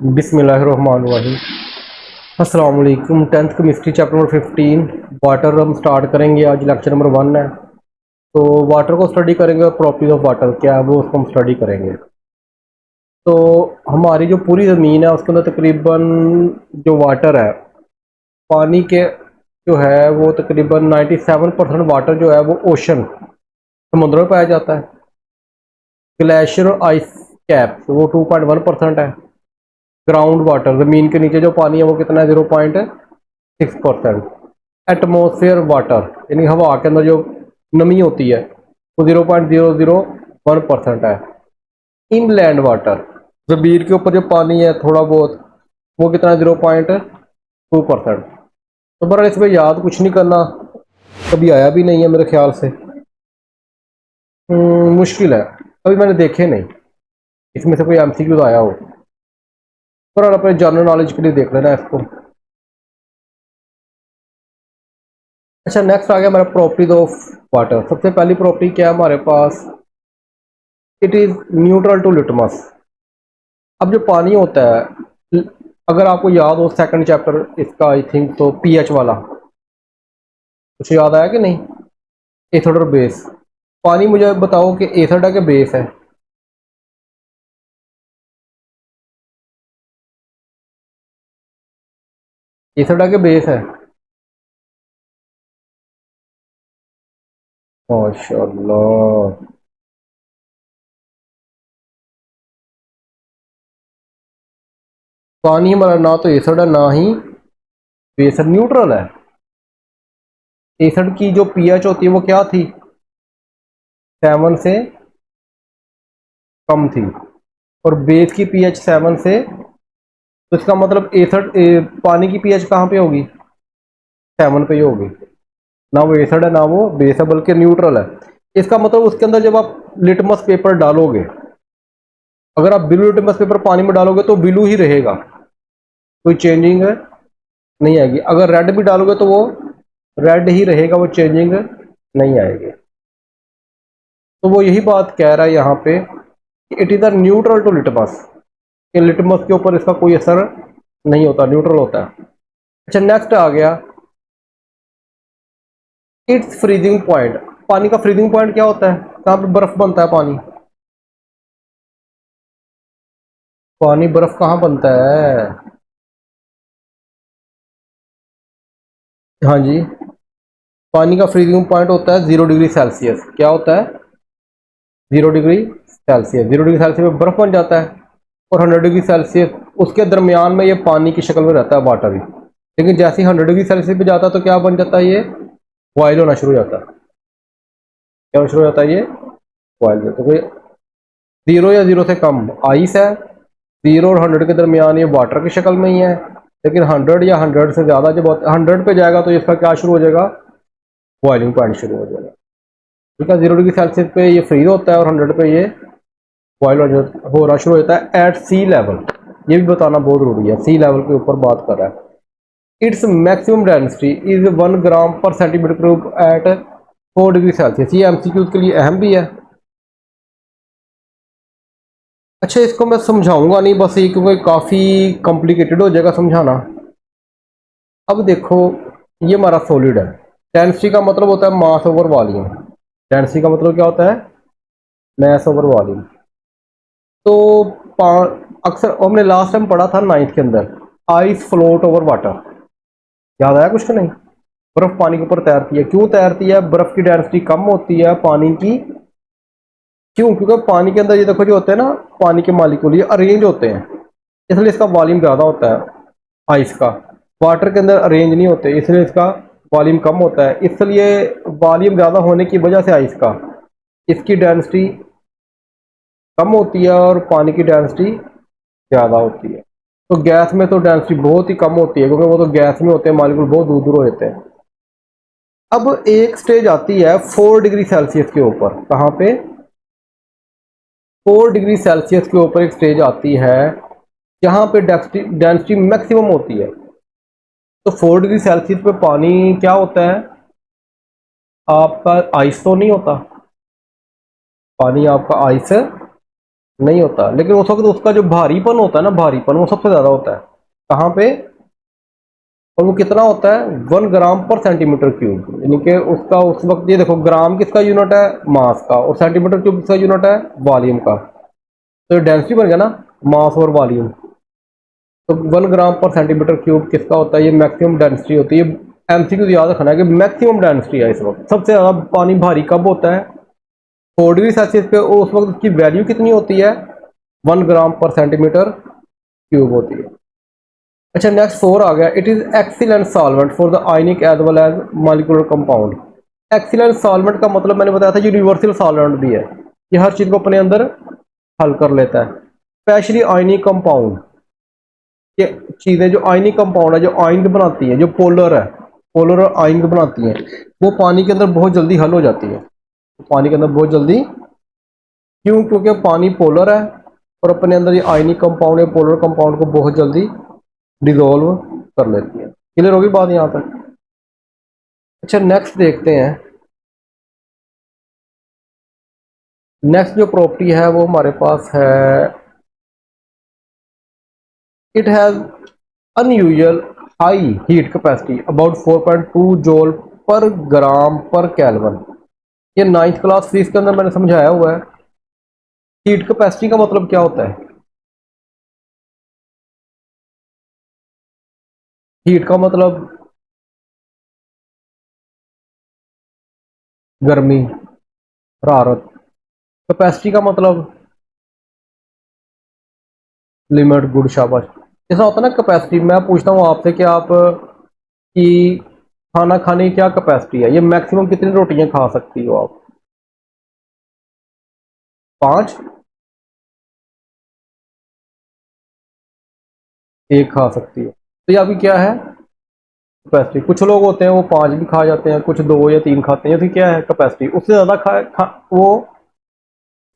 बिस्मिल्लाहिर्रहमानिर्रहीम। अस्सलाम वालेकुम। 10th chemistry chapter number 15 water हम स्टार्ट करेंगे। आज लेक्चर नंबर 1 है, तो वाटर को स्टडी करेंगे और प्रॉपर्टीज ऑफ वाटर क्या है वो उसको हम स्टडी करेंगे। तो हमारी जो पूरी ज़मीन है उसके अंदर तकरीबन जो वाटर है, पानी के जो है वो तकरीबन 97% वाटर जो है वो ओशन समुद्र में पाया जाता है। ग्लेशियर और आइस कैप वो 2.1% है। ग्राउंड वाटर ज़मीन के नीचे जो पानी है वो कितना है, 0.6%। एटमॉस्फेयर वाटर यानी हवा के अंदर जो नमी होती है वो 0.001% है। इनलैंड वाटर ज़मीन के ऊपर जो पानी है थोड़ा बहुत वो कितना है, 0.2%। तो बड़ा इसमें याद कुछ नहीं करना, कभी आया भी नहीं है मेरे ख्याल से। मुश्किल है, अभी मैंने देखे नहीं इसमें से कोई एमसीक्यूज आया हो। पर अपने जनरल नॉलेज के लिए देख लेना इसको। अच्छा, नेक्स्ट आ गया हमारा प्रॉपर्टीज ऑफ वाटर। सबसे पहली प्रॉपर्टी क्या है हमारे पास, it is neutral to litmus. अब जो पानी होता है, अगर आपको याद हो सेकंड चैप्टर इसका आई थिंक तो पीएच वाला, कुछ याद आया कि नहीं? एसिड और बेस। पानी मुझे बताओ कि एसिड है कि बेस है? एसिड है कि बेस है? माशाल्लाह। पानी हमारा ना तो एसिड है ना ही बेस है, न्यूट्रल है। एसिड की जो पीएच होती है वो क्या थी, 7 से कम थी, और बेस की पीएच 7 से, तो इसका मतलब एसिड पानी की पीएच कहाँ पे होगी, 7 पे ही होगी। ना वो एसिड है ना वो बेस है, बल्कि न्यूट्रल है। इसका मतलब उसके अंदर जब आप लिटमस पेपर डालोगे, अगर आप ब्लू लिटमस पेपर पानी में डालोगे तो ब्लू ही रहेगा, कोई चेंजिंग नहीं आएगी। अगर रेड भी डालोगे तो वो रेड ही रहेगा, वो चेंजिंग नहीं आएगी। तो वो यही बात कह रहा है यहाँ पे कि it is a neutral to litmus, कि लिटमस के ऊपर इसका कोई असर नहीं होता, न्यूट्रल होता है। अच्छा, नेक्स्ट आ गया इट्स फ्रीजिंग पॉइंट। पानी का फ्रीजिंग पॉइंट क्या होता है, कहाँ पे बर्फ बनता है पानी? पानी बर्फ कहाँ बनता है? हाँ जी, पानी का फ्रीजिंग पॉइंट होता है 0 डिग्री सेल्सियस। क्या होता है? 0 डिग्री सेल्सियस। 0 डिग्री सेल्सियस में बर्फ बन जाता है, और 100 डिग्री सेल्सियस उसके दरमियान में ये पानी की शक्ल में रहता है, वाटर ही। लेकिन जैसे ही 100 डिग्री सेल्सियस पे जाता है तो क्या बन जाता है, ये बॉयल होना शुरू हो जाता है। क्या होना शुरू हो जाता है, ये बॉयल। तो कोई 0 या 0 से कम आइस है, 0 और 100 के दरमियान ये वाटर की शक्ल में ही है। लेकिन 100 या 100 से ज़्यादा जब 100 पे जाएगा तो इसका क्या शुरू हो जाएगा, बॉइलिंग पॉइंट शुरू हो जाएगा। ठीक है, 0 डिग्री सेल्सियस पे ये फ्रीज होता है और 100 पे ये बॉयल होना शुरू हो जाता है एट सी लेवल। ये भी बताना बहुत जरूरी है, सी लेवल के ऊपर बात कर रहा है। It's maximum density is 1 gram per centimetre cube at 4 degree Celsius. ये एमसीक्यूज के लिए अहम भी है। अच्छा, इसको मैं समझाऊंगा नहीं बस ये, क्योंकि काफ़ी कॉम्प्लिकेटेड हो जाएगा समझाना। अब देखो, ये हमारा सॉलिड है। डेंसिटी का मतलब होता है मास ओवर वॉल्यूम। डेंसिटी का मतलब क्या होता है, मास ओवर वॉल्यूम। तो अक्सर हमने लास्ट टाइम पढ़ा था 9th के अंदर, आइस फ्लोट ओवर वाटर। याद आया कुछ कि नहीं? बर्फ पानी के ऊपर तैरती है। क्यों तैरती है? बर्फ की डेंसिटी कम होती है पानी की। क्यों? क्योंकि पानी के अंदर ये देखो जो होते हैं ना, पानी के मालिक्यूल ये अरेंज होते हैं, इसलिए इसका वॉल्यूम ज़्यादा होता है आइस का। वाटर के अंदर अरेंज नहीं होते, इसलिए इसका वॉल्यूम कम होता है। इसलिए वॉल्यूम ज़्यादा होने की वजह से आइस का, इसकी डेंसिटी कम होती है और पानी की डेंसिटी ज़्यादा होती है। तो गैस में तो डेंसिटी बहुत ही कम होती है, क्योंकि वो तो गैस में होते हैं, मालिक्यूल बहुत दूर दूर हो जाते हैं। अब एक स्टेज आती है 4 डिग्री सेल्सियस के ऊपर। कहाँ पे? 4 डिग्री सेल्सियस के ऊपर एक स्टेज आती है जहाँ पे डेंसिटी मैक्सिमम होती है। तो 4 डिग्री सेल्सियस पे पानी क्या होता है आपका, आइस तो नहीं होता। पानी आपका आइस नहीं होता, लेकिन उस वक्त उसका जो भारीपन होता है ना, भारीपन वो सबसे ज़्यादा होता है। कहाँ पे? और वो कितना होता है? 1 ग्राम पर सेंटीमीटर क्यूब, यानी कि उसका उस वक्त, ये देखो ग्राम किसका यूनिट है? मास का, और सेंटीमीटर क्यूब किसका यूनिट है? वॉल्यूम का। तो डेंसिटी बन गया ना, मास और वॉल्यूम। तो 1 ग्राम पर सेंटीमीटर क्यूब किसका होता है? ये मैक्सिमम डेंसिटी होती है। एमसीक्यू याद रखना है कि मैक्सिमम डेंसिटी है इस वक्त। सबसे ज़्यादा पानी भारी कब होता है? 4 डिग्री सेल्सियस पे। उस वक्त उसकी वैल्यू कितनी होती है? 1 ग्राम पर सेंटीमीटर क्यूब होती है। अच्छा, नेक्स्ट 4 आ गया। It is excellent solvent for the ionic as well as molecular compound. Excellent solvent का मतलब मैंने बताया था यूनिवर्सल सॉल्वेंट भी है, ये हर चीज़ को अपने अंदर हल कर लेता है। स्पेशली आयनिक कंपाउंड, ये चीज़ें जो आयनिक कंपाउंड है, जो आयन बनाती हैं, जो पोलर है, पोलर और आयन बनाती हैं, वो पानी के अंदर बहुत जल्दी हल हो जाती है। पानी के अंदर बहुत जल्दी, क्यों? क्योंकि पानी पोलर है और अपने अंदर ये आयनिक कंपाउंड या पोलर कंपाउंड को बहुत जल्दी डिजोल्व कर लेती है। क्लियर होगी बात यहाँ तक? अच्छा, नेक्स्ट देखते हैं। नेक्स्ट जो प्रॉपर्टी है वो हमारे पास है, it has unusual high heat capacity about 4.2 joule per gram पर केल्विन। ये 9th क्लास फिजिक्स के अंदर मैंने समझाया हुआ है। हीट कैपेसिटी का मतलब क्या होता है? हीट का मतलब गर्मी, हरारत। कैपेसिटी का मतलब लिमिट, गुड, शाबाश। ऐसा होता है ना कैपेसिटी। मैं पूछता हूँ आपसे कि आप की खाना खाने की क्या कैपेसिटी है? ये मैक्सिमम कितनी रोटियां खा सकती हो आप? 5? एक खा सकती हो। तो ये अभी क्या है? कैपेसिटी। कुछ लोग होते हैं वो 5 भी खा जाते हैं, कुछ 2 या 3 खाते हैं। तो क्या है कैपेसिटी? उससे ज़्यादा वो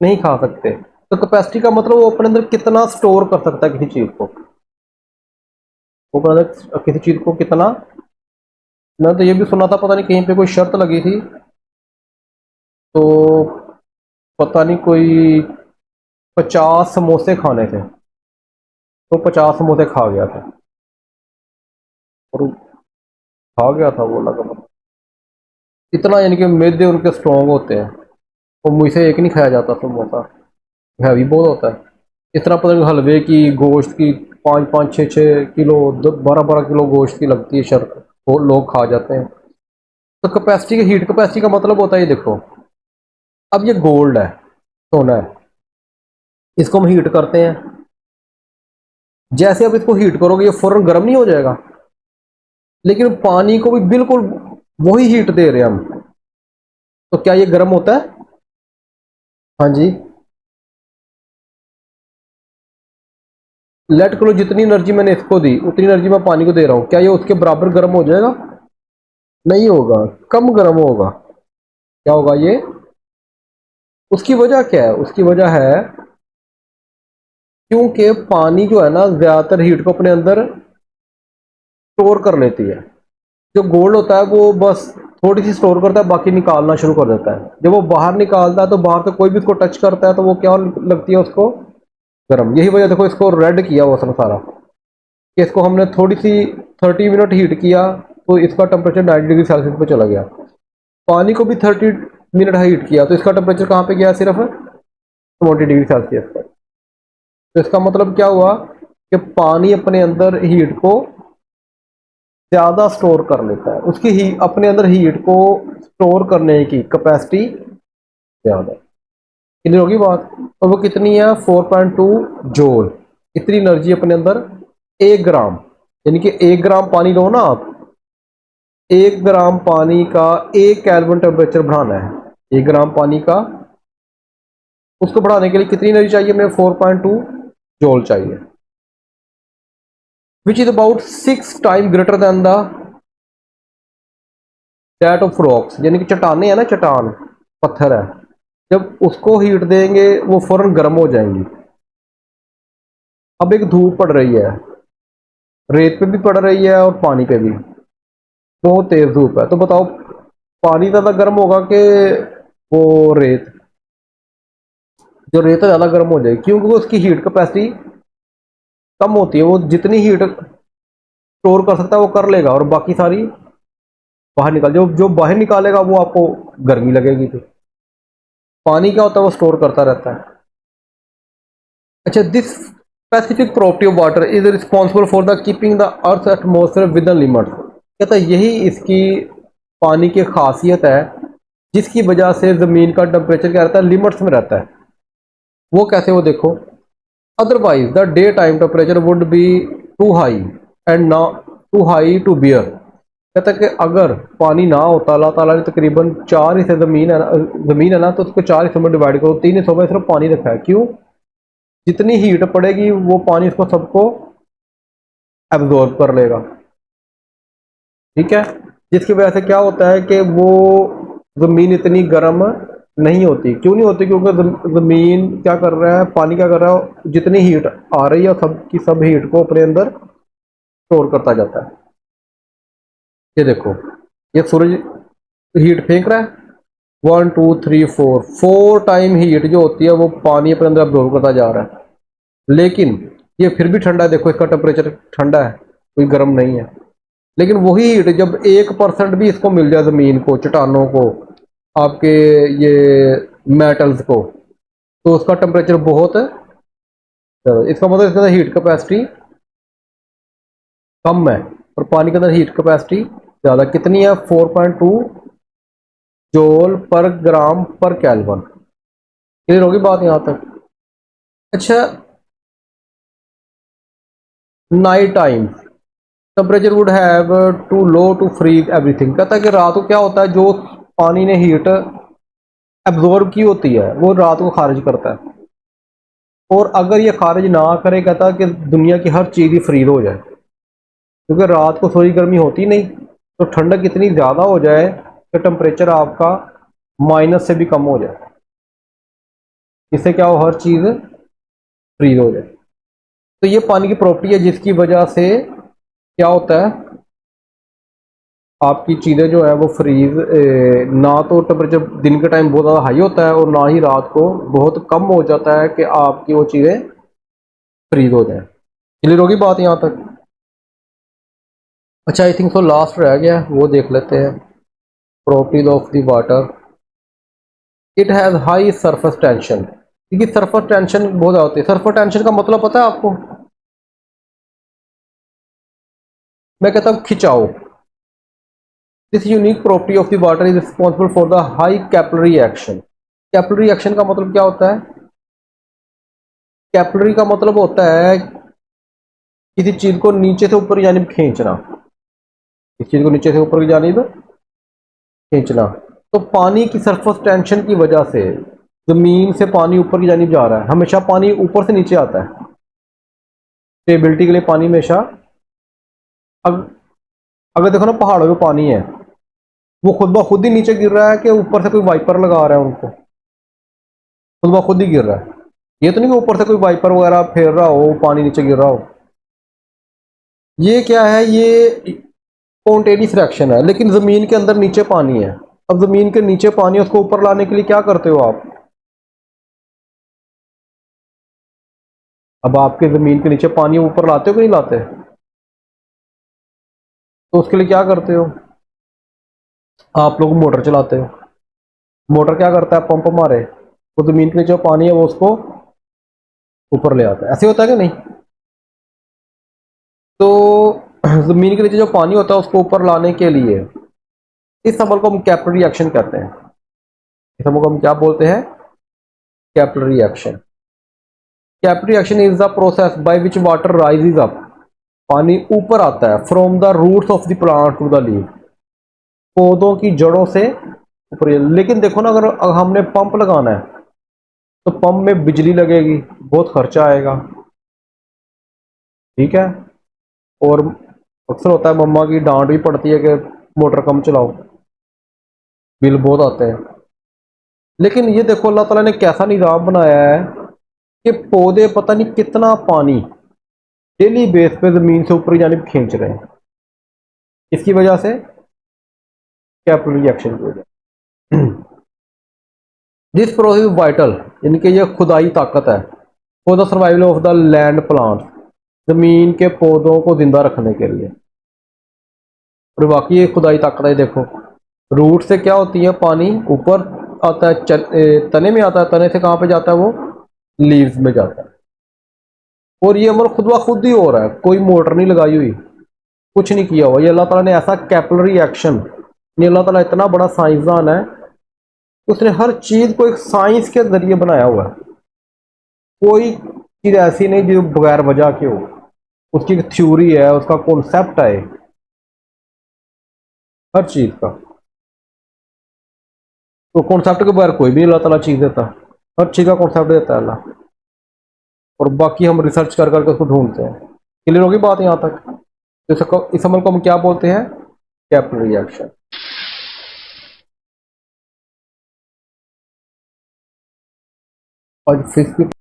नहीं खा सकते। तो कैपेसिटी का मतलब वो अपने अंदर कितना स्टोर कर सकता है किसी चीज़ को। वो अपने अंदर किसी चीज़ को कितना। मैं तो ये भी सुना था, पता नहीं कहीं पे कोई शर्त लगी थी, तो पता नहीं कोई 50 समोसे खाने थे, तो 50 समोसे खा गया था, और खा गया था वो लगा इतना, यानी कि मैदे उनके स्ट्रॉन्ग होते हैं। और मुझसे एक नहीं खाया जाता समोसा, हैवी बहुत होता है। इस तरह पता नहीं हलवे की, गोश्त की 5-5, 6-6 किलो, 12-12 किलो गोश्त की लगती है शर्त, वो लोग खा जाते हैं। तो कैपेसिटी, हीट कैपेसिटी का मतलब होता है, ये देखो, अब ये गोल्ड है, सोना है, इसको हम हीट करते हैं। जैसे अब इसको हीट करोगे ये फौरन गर्म नहीं हो जाएगा? लेकिन पानी को भी बिल्कुल वही हीट दे रहे हैं हम, तो क्या ये गर्म होता है? हाँ जी। लेट करो जितनी एनर्जी मैंने इसको दी उतनी एनर्जी मैं पानी को दे रहा हूँ, क्या ये उसके बराबर गर्म हो जाएगा? नहीं होगा, कम गर्म होगा। क्या होगा ये? उसकी वजह क्या है? उसकी वजह है क्योंकि पानी जो है ना, ज्यादातर हीट को अपने अंदर स्टोर कर लेती है। जो गोल्ड होता है वो बस थोड़ी सी स्टोर करता है, बाकी निकालना शुरू कर देता है। जब वो बाहर निकालता है तो बाहर से कोई भी इसको टच करता है तो वो क्या लगती है उसको? गर्म। यही वजह, देखो इसको रेड किया वो सारा, कि इसको हमने थोड़ी सी 30 मिनट हीट किया तो इसका टेम्परेचर 90 डिग्री सेल्सियस पे चला गया। पानी को भी 30 मिनट हीट किया तो इसका टेम्परेचर कहाँ पे गया? सिर्फ 20 डिग्री सेल्सियस पर। तो इसका मतलब क्या हुआ कि पानी अपने अंदर हीट को ज़्यादा स्टोर कर लेता है, उसकी ही अपने अंदर हीट को स्टोर करने की कैपेसिटी ज़्यादा है। क्लियर होगी बात? और वो कितनी है? 4.2 जूल। इतनी एनर्जी अपने अंदर 1 ग्राम, यानी कि 1 ग्राम पानी लो ना आप, 1 ग्राम पानी का 1 केल्विन टेम्परेचर बढ़ाना है। 1 ग्राम पानी का, उसको बढ़ाने के लिए कितनी एनर्जी चाहिए? हमें 4.2 जूल चाहिए, which is about 6 time greater than the that of rocks. यानी कि चट्टाने हैं ना, चट्टान, पत्थर है, जब उसको हीट देंगे वो फौरन गर्म हो जाएंगी। अब एक धूप पड़ रही है, रेत पे भी पड़ रही है और पानी पे भी, बहुत तेज धूप है, तो बताओ पानी ज़्यादा गर्म होगा कि वो रेत? जो रेत है ज़्यादा गर्म हो जाएगी, क्योंकि उसकी हीट कैपेसिटी कम होती है। वो जितनी हीट स्टोर कर सकता है वो कर लेगा, और बाकी सारी बाहर निकाल, जो जो बाहर निकालेगा वो आपको गर्मी लगेगी। फिर पानी क्या होता है, वो स्टोर करता रहता है। अच्छा, this specific property of water is responsible for the keeping the earth atmosphere with in limit. कहता है यही इसकी पानी की खासियत है, जिसकी वजह से ज़मीन का टेम्परेचर क्या रहता है, लिमिट्स में रहता है। वो कैसे, वो देखो, otherwise the day time temperature would be too high and ना टू हाई टू बियर। कहता है कि अगर पानी ना होता, अल्लाह ताला ने तकरीबन चार हिस्से ज़मीन है ना, तो उसको चार हिस्सों में डिवाइड करो, तीन हिस्सों में सिर्फ पानी रखा है। क्यों? जितनी हीट पड़ेगी वो पानी इसको सबको एब्जॉर्ब कर लेगा। ठीक है, जिसकी वजह से क्या होता है कि वो ज़मीन इतनी गर्म नहीं होती। क्यों नहीं होती? क्योंकि ज़मीन क्या कर रहा है, पानी क्या कर रहा है, जितनी हीट आ रही है सब की सब हीट को अपने अंदर स्टोर करता जाता है। ये देखो, ये सूरज हीट फेंक रहा है, 1 2 3 4, 4 टाइम हीट जो होती है वो पानी अपने अंदर एब्जॉर्ब करता जा रहा है। लेकिन ये फिर भी ठंडा है, देखो इसका टेम्परेचर ठंडा है, कोई गर्म नहीं है। लेकिन वही हीट जब 1% भी इसको मिल जाए, ज़मीन को, चट्टानों को, आपके ये मेटल्स को, तो उसका टेम्परेचर बहुत है। इसका मतलब इसके अंदर हीट कैपेसिटी कम है, और पानी के अंदर हीट कैपेसिटी ज़्यादा। कितनी है? 4.2 जूल पर ग्राम पर केल्विन। क्लियर होगी बात यहाँ तक? अच्छा, night time temperature would have too low to freeze everything. कहता है कि रात को क्या होता है, जो पानी ने हीट एब्जॉर्ब की होती है वो रात को खारिज करता है, और अगर ये खारिज ना करे, कहता है कि दुनिया की हर चीज़ ही फ्रीज हो जाए। क्योंकि रात को थोड़ी गर्मी होती नहीं, तो ठंडक इतनी ज़्यादा हो जाए कि टेम्परेचर आपका माइनस से भी कम हो जाए। इससे क्या हो, हर चीज़ फ्रीज हो जाए। तो ये पानी की प्रॉपर्टी है, जिसकी वजह से क्या होता है, आपकी चीज़ें जो है वो फ्रीज, ना तो टेम्परेचर दिन के टाइम बहुत ज़्यादा हाई होता है, और ना ही रात को बहुत कम हो जाता है कि आपकी वो चीज़ें फ्रीज हो जाए। क्लियर होगी बात यहाँ तक? अच्छा, आई थिंक सो लास्ट रह गया, वो देख लेते हैं। Properties of the water, it has high surface tension. क्योंकि सरफेस टेंशन बहुत ज़्यादा होती है। सरफेस टेंशन का मतलब पता है आपको? मैं कहता हूँ खिंचाव। This unique property of the water is responsible for the high capillary action. Capillary action का मतलब क्या होता है? कैपिलरी का मतलब होता है किसी चीज को नीचे से ऊपर की जानिब खींचना। किसी चीज को नीचे से ऊपर की जानिब खींचना। तो पानी की सरफेस टेंशन की वजह से जमीन से पानी ऊपर की जानिब जा रहा है। हमेशा पानी ऊपर से नीचे आता है। स्टेबिलिटी के लिए पानी हमेशा, अग, अगर देखो ना पहाड़ों में पानी है, वो खुद ब खुद ही नीचे गिर रहा है कि ऊपर से कोई वाइपर लगा रहा है उनको? खुद ब खुद ही गिर रहा है। ये तो नहीं कि ऊपर से कोई वाइपर वगैरह फेर रहा हो, पानी नीचे गिर रहा हो। ये क्या है, ये स्पॉन्टेनियस रिएक्शन है। लेकिन जमीन के अंदर नीचे पानी है। अब जमीन के नीचे पानी है, उसको ऊपर लाने के लिए क्या करते हो आप? अब आपके जमीन के नीचे पानी ऊपर लाते हो कि नहीं लाते? तो उसके लिए क्या करते हो? आप लोग मोटर चलाते हो। मोटर क्या करता है? पंप मारे, वो जमीन के नीचे जो पानी है वो उसको ऊपर ले आता है। ऐसे होता है कि नहीं? तो जमीन के नीचे जो पानी होता है उसको ऊपर लाने के लिए, इस अमल को हम कैपिलरी एक्शन कहते हैं। इस अमल को हम क्या बोलते हैं? Capillary action. Capillary action is the process by which water rises up. पानी ऊपर आता है from the roots of the plant to the leaf, पौधों की जड़ों से ऊपर। लेकिन देखो ना, अगर हमने पंप लगाना है तो पंप में बिजली लगेगी, बहुत खर्चा आएगा। ठीक है, और अक्सर होता है मम्मा की डांट भी पड़ती है कि मोटर कम चलाओ, बिल बहुत आते हैं। लेकिन ये देखो अल्लाह ताला ने कैसा निज़ाम बनाया है कि पौधे पता नहीं कितना पानी डेली बेस पे ज़मीन से ऊपर की जानिब खींच रहे हैं। इसकी वजह से कैपिलरी एक्शन की वजह। दिस प्रोसेस वाइटल, यानी कि यह खुदाई ताकत है for the survival of the land plant, जमीन के पौधों को जिंदा रखने के लिए। और बाकी ये खुदाई ताकत है, देखो रूट से क्या होती है, पानी ऊपर आता है, तने में आता है, तने से कहाँ पे जाता है वो, लीव्स में जाता है। और ये अमल खुद ब खुद ही हो रहा है, कोई मोटर नहीं लगाई हुई, कुछ नहीं किया हुआ। ये अल्लाह ताला ने ऐसा कैपिलरी एक्शन, ये अल्लाह ताला इतना बड़ा साइंसदान है, उसने हर चीज को एक साइंस के जरिए बनाया हुआ है। कोई चीज ऐसी नहीं जो बगैर वजह के हो, उसकी एक थ्योरी है, उसका कॉन्सेप्ट है हर चीज का। तो कॉन्सेप्ट के बगैर कोई भी अल्लाह ताला चीज देता, हर चीज का कॉन्सेप्ट देता है अल्लाह। और बाकी हम रिसर्च कर करके उसको ढूंढते हैं। क्लियर होगी बात यहाँ तक? तो इस अमल को हम क्या बोलते हैं, कैपिलरी एक्शन। और फिजिक्स